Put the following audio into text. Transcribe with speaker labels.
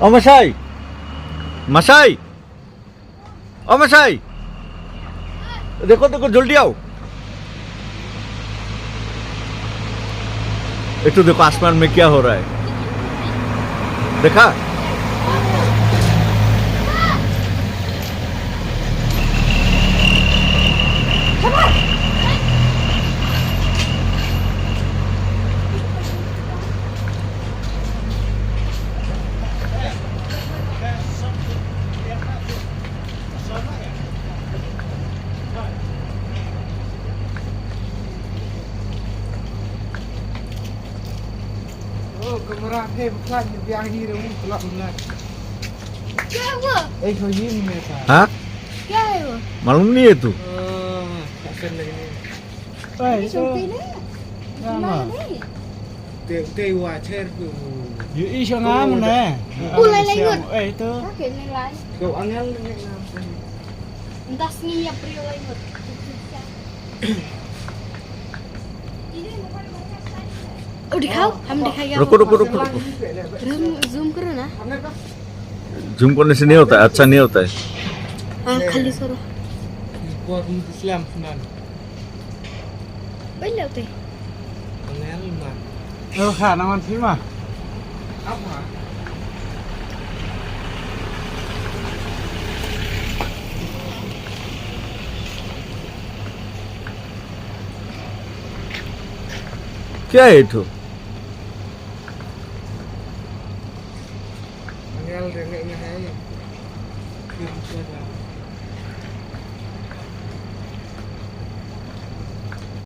Speaker 1: ओ मसाई मसाई ओ मसाई देखो देखो जल्दी आओ ये तो देखो आसमान में क्या हो रहा है देखा
Speaker 2: Kamera hey bukan yang ini dong kelak bulan.
Speaker 3: क्या हुआ
Speaker 2: Kau ini mereka.
Speaker 1: हाँ
Speaker 3: क्या है वो
Speaker 1: मालूम नहीं है तू
Speaker 2: Kasih lagi ni.
Speaker 3: ये चलती नहीं
Speaker 2: Nama.
Speaker 3: नहीं
Speaker 2: Teh wajar tu.
Speaker 4: Yu iso ngam nè.
Speaker 3: Ulai lai gut.
Speaker 4: Itu.
Speaker 3: Oke nilai
Speaker 2: Kau angel ni ngam.
Speaker 3: entah sini ya prio lai gut Oh दिखाओ हम दिखाएंगे
Speaker 1: रुको रुको रुको रुको
Speaker 3: जूम करो ना
Speaker 1: जूम करने से नहीं होता है अच्छा नहीं होता है
Speaker 3: हाँ खाली सरो
Speaker 2: Kau Islam sunan.
Speaker 3: पहले होते
Speaker 2: Angel mah.
Speaker 4: Khả năng ăn phím à?
Speaker 2: Apa?
Speaker 1: क्या है itu
Speaker 2: Angel rengek ni hai. Kira sudah.